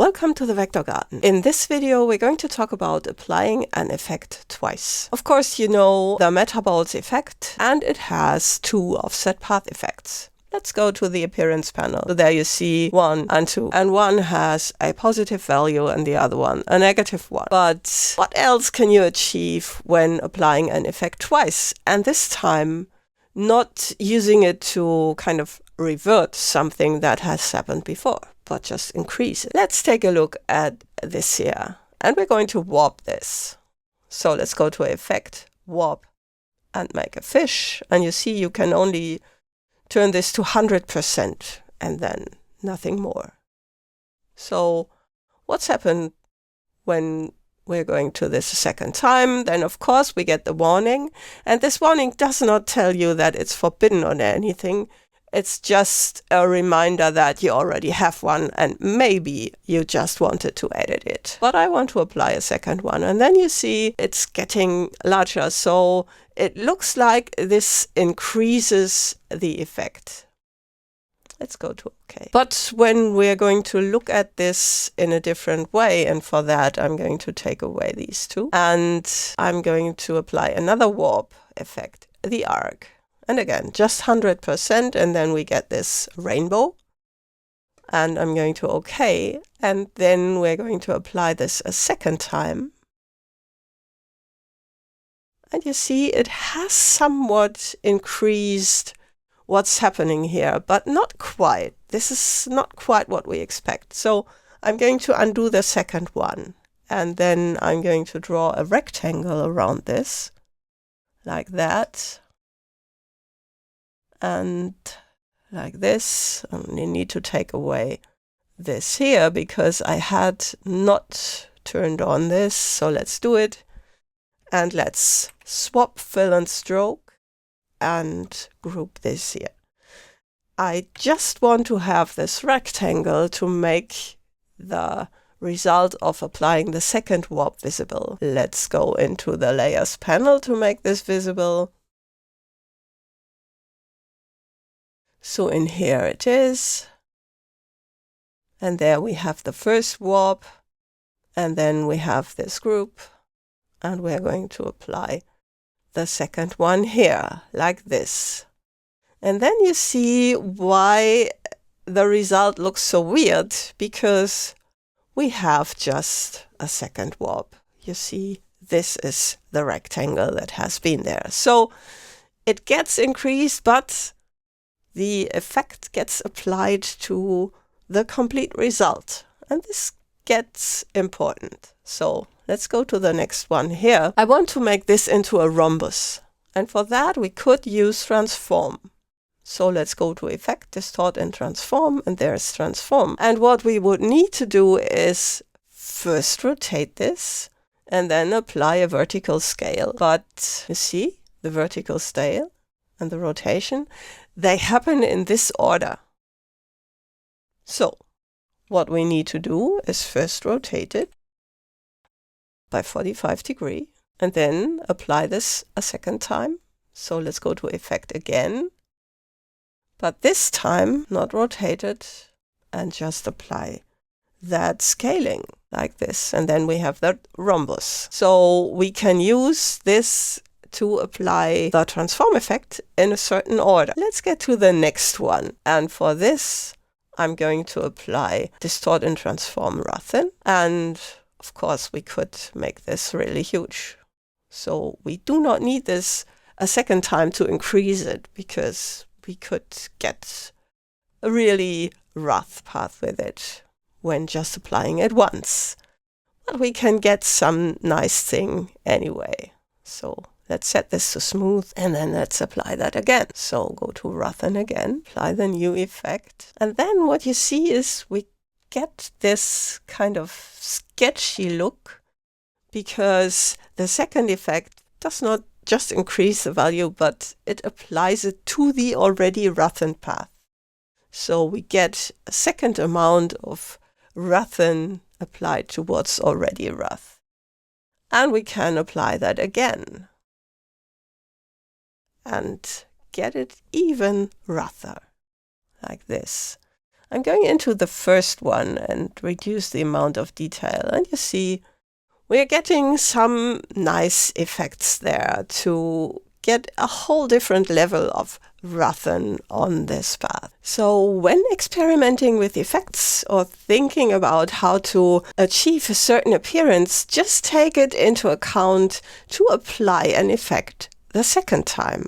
Welcome to the Vector Garden. In this video, we're going to talk about applying an effect twice. Of course, you know the metabolz effect, and it has two offset path effects. Let's go to the appearance panel. So there you see 1 and 2. And one has a positive value and the other one a negative one. But what else can you achieve when applying an effect twice? And this time, not using it to kind of revert something that has happened before, but just increase it. Let's take a look at this here. And we're going to warp this. So let's go to Effect, Warp, and make a fish. And you see you can only turn this to 100% and then nothing more. So what's happened when we're going to this a second time? Then of course we get the warning, and this warning does not tell you that it's forbidden or anything. It's just a reminder that you already have one and maybe you just wanted to edit it. But I want to apply a second one, and then you see it's getting larger. So it looks like this increases the effect. Let's go to OK. But when we're going to look at this in a different way, and for that I'm going to take away these two, and I'm going to apply another warp effect, the arc. And again, just 100%, and then we get this rainbow. And I'm going to OK, and then we're going to apply this a second time. And you see it has somewhat increased what's happening here, but not quite. This is not quite what we expect. So I'm going to undo the second one, and then I'm going to draw a rectangle around this, like that. And like this. Only need to take away this here because I had not turned on this. So let's do it. And let's swap fill and stroke and group this here. I just want to have this rectangle to make the result of applying the second warp visible. Let's go into the layers panel to make this visible. So in here it is, and there we have the first warp, and then we have this group, and we're going to apply the second one here, like this. And then you see why the result looks so weird, because we have just a second warp. You see, this is the rectangle that has been there. So it gets increased, but the effect gets applied to the complete result. And this gets important. So let's go to the next one here. I want to make this into a rhombus. And for that, we could use transform. So let's go to Effect, Distort, and Transform. And there's Transform. And what we would need to do is first rotate this and then apply a vertical scale. But you see, the vertical scale and the rotation, they happen in this order. So what we need to do is first rotate it by 45 degrees and then apply this a second time. So let's go to Effect again, but this time not rotate it, and just apply that scaling like this. And then we have that rhombus. So we can use this to apply the transform effect in a certain order. Let's get to the next one. And for this, I'm going to apply Distort and Transform Roughen. And of course, we could make this really huge. So we do not need this a second time to increase it, because we could get a really rough path with it when just applying it once. But we can get some nice thing anyway. So let's set this to smooth, and then let's apply that again. So go to Roughen again, apply the new effect. And then what you see is we get this kind of sketchy look, because the second effect does not just increase the value, but it applies it to the already roughened path. So we get a second amount of roughen applied to what's already rough. And we can apply that again and get it even rougher, like this. I'm going into the first one and reduce the amount of detail. And you see, we're getting some nice effects there to get a whole different level of roughen on this path. So when experimenting with effects or thinking about how to achieve a certain appearance, just take it into account to apply an effect the second time.